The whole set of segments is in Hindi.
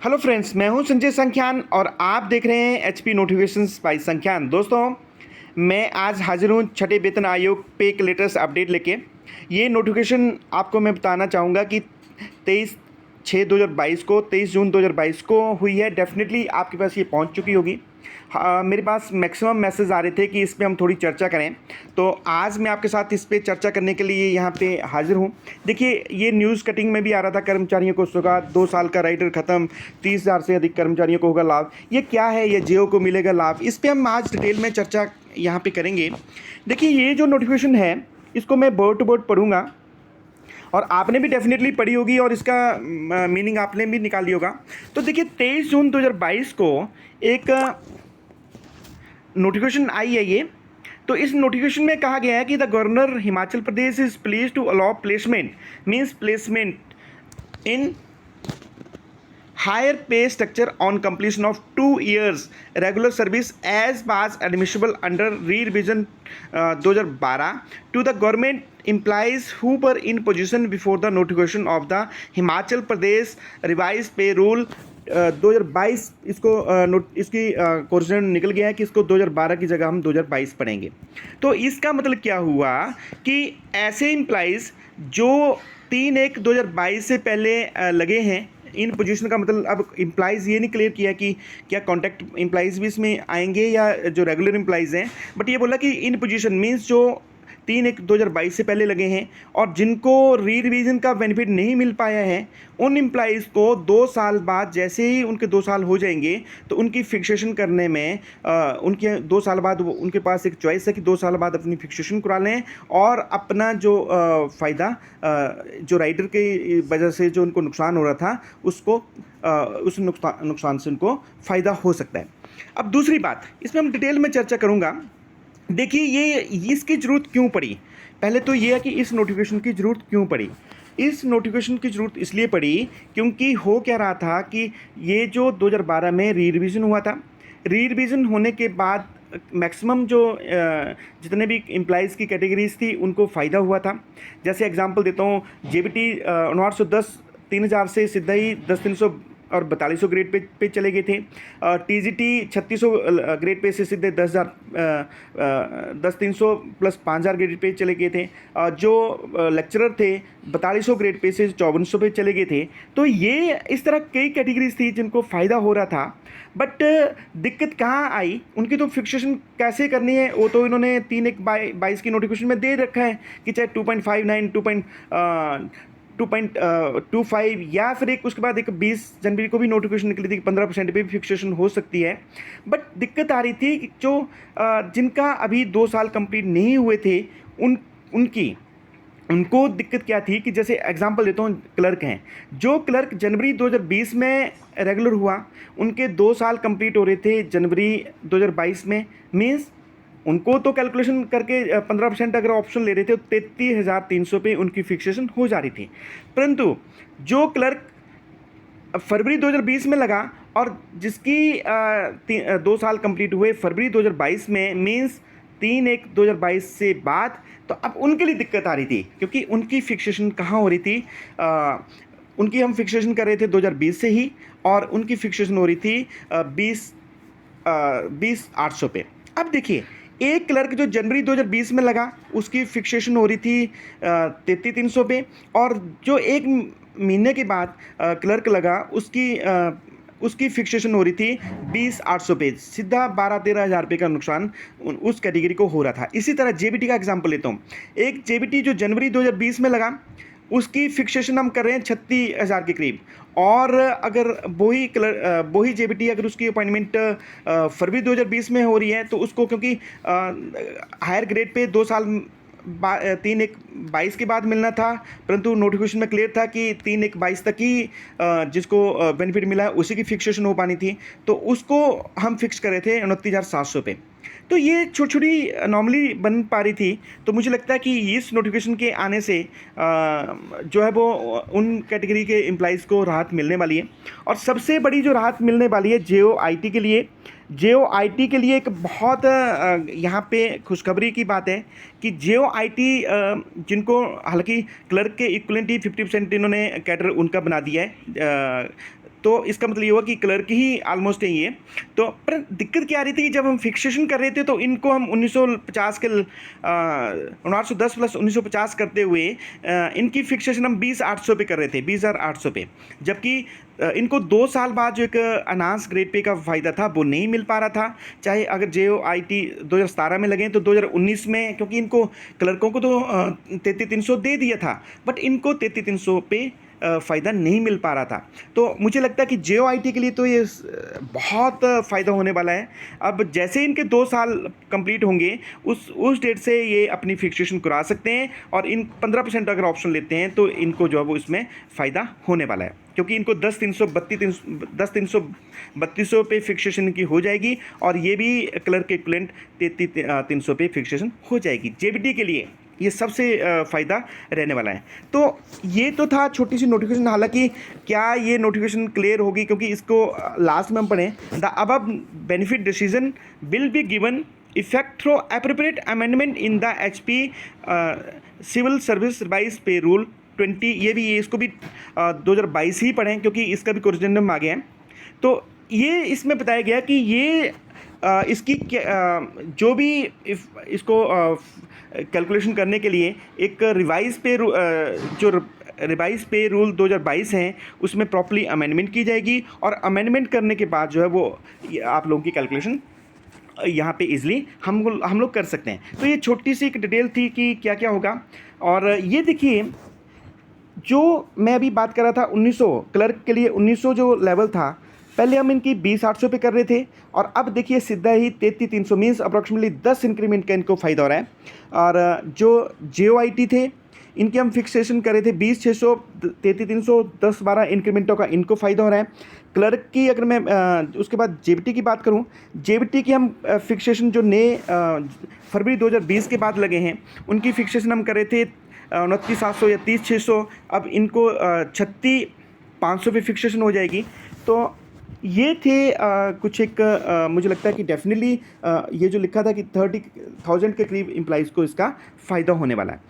हेलो फ्रेंड्स, मैं हूं संजय संख्यान और आप देख रहे हैं एचपी नोटिफिकेशंस बाय संख्यान। दोस्तों, मैं आज हाजिर हूं छठे वेतन आयोग पे एक लेटेस्ट अपडेट लेके। ये नोटिफिकेशन आपको मैं बताना चाहूँगा कि 23/6/2022 को 23 जून 2022 को हुई है। डेफिनेटली आपके पास ये पहुंच चुकी होगी। हाँ, मेरे पास मैक्सिमम मैसेज आ रहे थे कि इस पे हम थोड़ी चर्चा करें, तो आज मैं आपके साथ इस पे चर्चा करने के लिए यहाँ पे हाजिर हूँ। देखिए, ये न्यूज़ कटिंग में भी आ रहा था, कर्मचारियों को होगा 2 साल का राइडर ख़त्म, 30,000 से अधिक कर्मचारियों को होगा लाभ। ये क्या है, ये जेओ को मिलेगा लाभ? इस पर हम आज डिटेल में चर्चा यहाँ पे करेंगे। देखिए, ये जो नोटिफिकेशन है इसको मैं वर्ड टू वर्ड पढ़ूँगा और आपने भी डेफिनेटली पढ़ी होगी और इसका मीनिंग आपने भी निकाली होगा। तो देखिए, 23 जून 2022 को एक नोटिफिकेशन आई है ये। तो इस नोटिफिकेशन में कहा गया है कि the governor Himachal Pradesh is please to allow placement means placement in higher pay structure on completion of 2 years regular service as was admissible under re-revision 2012 to the government employees who were in position before the notification of the Himachal Pradesh revised pay rule 2022। इसकी कोर्सन निकल गया है कि इसको 2012 की जगह हम 2022 पढ़ेंगे। तो इसका मतलब क्या हुआ कि ऐसे एम्प्लॉइज़ जो 3/1/2022 से पहले लगे हैं, इन पोजीशन का मतलब अब एम्प्लॉइज़ ये नहीं क्लियर किया कि क्या कॉन्ट्रैक्ट एम्प्लॉइज़ भी इसमें आएंगे या जो रेगुलर एम्प्लॉइज़ हैं, बट ये बोला कि इन पोजीशन मींस जो 3/1/2022 से पहले लगे हैं और जिनको री रिवीजन का बेनिफिट नहीं मिल पाया है, उन एम्प्लॉइज़ को 2 साल बाद जैसे ही उनके 2 साल हो जाएंगे तो उनकी फिक्सेशन करने में उनके 2 साल बाद उनके पास एक चॉइस है कि 2 साल बाद अपनी फिक्सेशन करा लें और अपना जो फ़ायदा जो राइडर की वजह से जो उनको नुकसान हो रहा था उसको उस नुकसान से उनको फ़ायदा हो सकता है। अब दूसरी बात, इसमें हम डिटेल में चर्चा करूँगा। देखिए, ये इसकी ज़रूरत क्यों पड़ी? पहले तो ये है कि इस नोटिफिकेशन की ज़रूरत क्यों पड़ी। इस नोटिफिकेशन की ज़रूरत इसलिए पड़ी क्योंकि हो क्या रहा था कि ये जो 2012 में री रिवीजन हुआ था, री रिवीजन होने के बाद मैक्सिमम जो जितने भी एम्प्लॉइज़ की कैटेगरीज थी उनको फ़ायदा हुआ था। जैसे एग्जांपल देता हूँ, जेबीटी 910 3,000 से सीधा ही 10,300 और 4200 ग्रेड पे चले गए थे। टीजीटी 3600 ग्रेड पे से सीधे 10,300 प्लस 5,000 ग्रेड पे चले गए थे। जो लेक्चरर थे 4200 ग्रेड पे से 5400 पे चले गए थे। तो ये इस तरह कई कैटेगरीज थी जिनको फ़ायदा हो रहा था, बट दिक्कत कहाँ आई, उनकी तो फिक्सेशन कैसे करनी है वो तो इन्होंने 3/1/22 की नोटिफिकेशन में दे रखा है कि चाहे 2.59 2.25 या फिर एक उसके बाद एक 20 जनवरी को भी नोटिफिकेशन निकली थी कि 15% पे भी फिक्सेशन हो सकती है। बट दिक्कत आ रही थी कि जो जिनका अभी 2 साल कंप्लीट नहीं हुए थे उनको दिक्कत क्या थी कि जैसे एग्जांपल देता हूँ, क्लर्क हैं, जो क्लर्क जनवरी 2020 में रेगुलर हुआ, उनके 2 साल कंप्लीट हो रहे थे जनवरी 2022 में, मीन्स उनको तो कैलकुलेशन करके 15% अगर ऑप्शन ले रहे थे तो 33,300 पे उनकी फिक्सेशन हो जा रही थी। परंतु जो क्लर्क फरवरी 2020 में लगा और जिसकी 2 साल कंप्लीट हुए फरवरी 2022 में, मीन्स 3/1/2022 से बाद, तो अब उनके लिए दिक्कत आ रही थी क्योंकि उनकी फिक्सेशन कहाँ हो रही थी, उनकी हम फिक्सेशन कर रहे थे 2020 से ही और उनकी फिक्सेशन हो रही थी 20,800 पे। अब देखिए, एक क्लर्क जो जनवरी 2020 में लगा उसकी फिक्सेशन हो रही थी 33,300 पे, और जो एक महीने के बाद क्लर्क लगा उसकी फिक्सेशन हो रही थी 20,800 पे। सीधा 12-13 हज़ार रुपये का नुकसान उस कैटेगरी को हो रहा था। इसी तरह जेबीटी का एग्जांपल लेता हूँ। एक जेबीटी जो जनवरी 2020 में लगा उसकी फिक्सेशन हम कर रहे हैं 36,000 के करीब, और अगर वही जेबीटी अगर उसकी अपॉइंटमेंट फरवरी 2020 में हो रही है तो उसको क्योंकि हायर ग्रेड पे 2 साल 3/1/22 के बाद मिलना था, परंतु नोटिफिकेशन में क्लियर था कि 3/1/22 तक ही जिसको बेनिफिट मिला है उसी की फिक्सेशन हो पानी थी, तो उसको हम फिक्स कर रहे थे 29,700 पे। तो ये छोटी छोटी नॉर्मली बन पा रही थी। तो मुझे लगता है कि इस नोटिफिकेशन के आने से जो है वो उन कैटेगरी के एम्प्लॉइज़ को राहत मिलने वाली है, और सबसे बड़ी जो राहत मिलने वाली है जेओ आईटी के लिए, JOIT के लिए एक बहुत यहाँ पे खुशखबरी की बात है कि JOIT जिनको हालांकि क्लर्क के इक्वलेंट ही 50% इन्होंने कैडर उनका बना दिया है, तो इसका मतलब ये हुआ कि क्लर्क ही ऑलमोस्ट है ये। तो पर दिक्कत क्या आ रही थी कि जब हम फिक्सेशन कर रहे थे तो इनको हम 1950 के 1910 प्लस 1950 करते हुए इनकी फिक्सेशन हम 20,800 पे कर रहे थे, 20,800 पे, जबकि इनको 2 साल बाद जो एक अनाउंस ग्रेड पे का फ़ायदा था वो नहीं मिल पा रहा था। चाहे अगर JOIT 2017 में लगे तो 2019 में, क्योंकि इनको क्लर्कों को तो 33,300 दे दिया था, बट इनको 33,300 पे फ़ायदा नहीं मिल पा रहा था। तो मुझे लगता है कि JOIT के लिए तो ये बहुत फ़ायदा होने वाला है। अब जैसे इनके 2 साल कंप्लीट होंगे उस डेट से ये अपनी फिक्सेशन करा सकते हैं, और इन 15% अगर ऑप्शन लेते हैं तो इनको जो है वो इसमें फ़ायदा होने वाला है, क्योंकि इनको 10,332 पे फिक्सेशन की हो जाएगी, और ये भी क्लर्क के इक्विवेलेंट 33,300 पे फिक्सेशन हो जाएगी। JBT के लिए ये सबसे फ़ायदा रहने वाला है। तो ये तो था छोटी सी नोटिफिकेशन। हालांकि क्या ये नोटिफिकेशन क्लियर होगी, क्योंकि इसको लास्ट में हम पढ़ें, the above benefit decision will be given effect through appropriate amendment in the HP civil service revise pay rule 20। ये भी इसको भी 2022 ही पढ़ें, क्योंकि इसका भी कोरिजेंडम आ गया है। तो ये इसमें बताया गया कि ये इसकी जो भी इसको कैलकुलेशन करने के लिए एक रिवाइज पे जो रिवाइज पे रूल 2022 हैं उसमें प्रॉपर्ली अमेंडमेंट की जाएगी, और अमेंडमेंट करने के बाद जो है वो आप लोगों की कैलकुलेशन यहाँ पे इजीली हम लोग कर सकते हैं। तो ये छोटी सी एक डिटेल थी कि क्या क्या होगा। और ये देखिए, जो मैं अभी बात कर रहा था 1900 क्लर्क के लिए 1900 जो लेवल था, पहले हम इनकी 20,800 पे कर रहे थे, और अब देखिए सीधा ही 33,300 मीन्स अप्रॉक्सीमेटली 10 इंक्रीमेंट का इनको फ़ायदा हो रहा है। और जो JOIT थे इनके हम फिक्सेशन कर रहे थे 20,600, 33,300, 10-12 इंक्रीमेंटों का इनको फ़ायदा हो रहा है। क्लर्क की अगर मैं उसके बाद JBT की बात करूं, JBT की हम फिक्सेशन जो नए फरवरी 2020 के बाद लगे हैं उनकी फिक्सेशन हम कर रहे थे 29,700 या 30,600, अब इनको 36,500 पे फिक्सेशन हो जाएगी। तो ये थे कुछ एक मुझे लगता है कि डेफिनेटली ये जो लिखा था कि 30,000 के करीब एम्प्लॉइज़ को इसका फ़ायदा होने वाला है।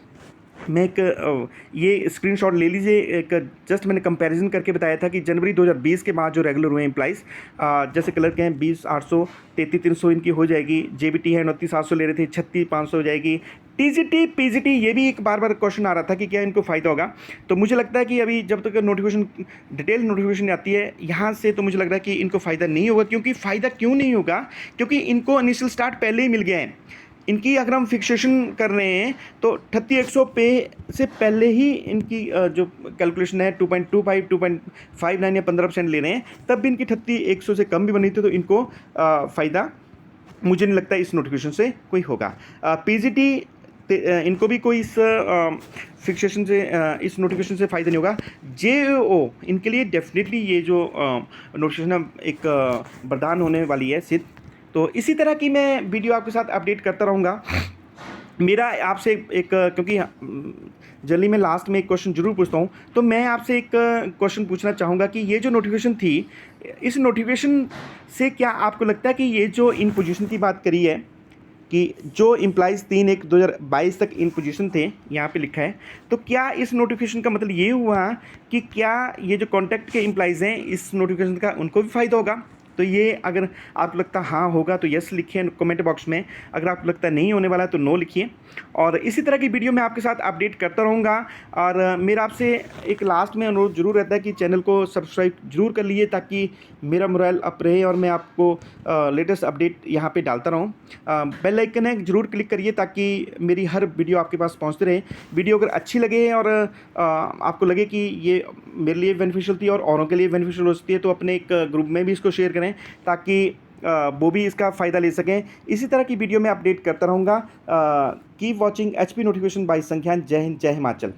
मैं एक ये स्क्रीनशॉट ले लीजिए। एक जस्ट मैंने कंपैरिजन करके बताया था कि जनवरी 2020 के बाद जो रेगुलर हुए एम्प्लॉइज़, जैसे क्लर्क हैं 20,800, 33,300 इनकी हो जाएगी। JBT है 29,700 ले रहे थे, 36,500 हो जाएगी। TGT PGT ये भी एक बार बार क्वेश्चन आ रहा था कि क्या इनको फ़ायदा होगा। तो मुझे लगता है कि अभी जब तक नोटिफिकेशन डिटेल नोटिफिकेशन आती है यहाँ से, तो मुझे लग रहा है कि इनको फ़ायदा नहीं होगा। क्योंकि फ़ायदा क्यों नहीं होगा, क्योंकि इनको इनिशियल स्टार्ट पहले ही मिल गया है। इनकी अगर हम फिक्सेशन कर रहे हैं तो 38,100 पे से पहले ही इनकी जो कैलकुलेशन है 2.25, 2.59 या 15% ले रहे हैं, तब भी इनकी 38,100 से कम भी बनी थी। तो इनको फ़ायदा मुझे नहीं लगता इस नोटिफिकेशन से कोई होगा। PGT इनको भी कोई इस फिक्सेशन से इस नोटिफिकेशन से फ़ायदा नहीं होगा। JO इनके लिए डेफिनेटली ये जो नोटिफिकेशन एक वरदान होने वाली है सिद्ध। तो इसी तरह की मैं वीडियो आपके साथ अपडेट करता रहूँगा। मेरा आपसे एक क्योंकि जनरली मैं लास्ट में एक क्वेश्चन जरूर पूछता हूँ, तो मैं आपसे एक क्वेश्चन पूछना चाहूँगा कि ये जो नोटिफिकेशन थी, इस नोटिफिकेशन से क्या आपको लगता है कि ये जो इन पोजीशन की बात करी है कि जो एम्प्लॉइज़ 3/1/2022 तक इन पोजीशन थे, यहाँ पे लिखा है, तो क्या इस नोटिफिकेशन का मतलब ये हुआ कि क्या ये जो कॉन्ट्रैक्ट के एम्प्लॉइज़ हैं इस नोटिफिकेशन का उनको भी फ़ायदा होगा? तो ये अगर आपको लगता हाँ होगा तो यस लिखिए कमेंट बॉक्स में, अगर आपको लगता नहीं होने वाला तो नो लिखिए। और इसी तरह की वीडियो मैं आपके साथ अपडेट करता रहूँगा। और मेरा आपसे एक लास्ट में अनुरोध जरूर रहता है कि चैनल को सब्सक्राइब जरूर कर लीजिए, ताकि मेरा मोरल अप रहे और मैं आपको लेटेस्ट अपडेट यहाँ पे डालता रहूँ। बेल आइकन है जरूर क्लिक करिए ताकि मेरी हर वीडियो आपके पास पहुँचते रहे। वीडियो अगर अच्छी लगे और आपको लगे कि ये मेरे लिए बेनिफिशियल थी और औरों के लिए बेनिफिशियल हो सकती है, तो अपने एक ग्रुप में भी इसको शेयर करें ताकि वो भी इसका फ़ायदा ले सकें। इसी तरह की वीडियो मैं अपडेट करता रहूँगा। Keep watching HP notification by संख्यान। जय हिंद, जय हिमाचल।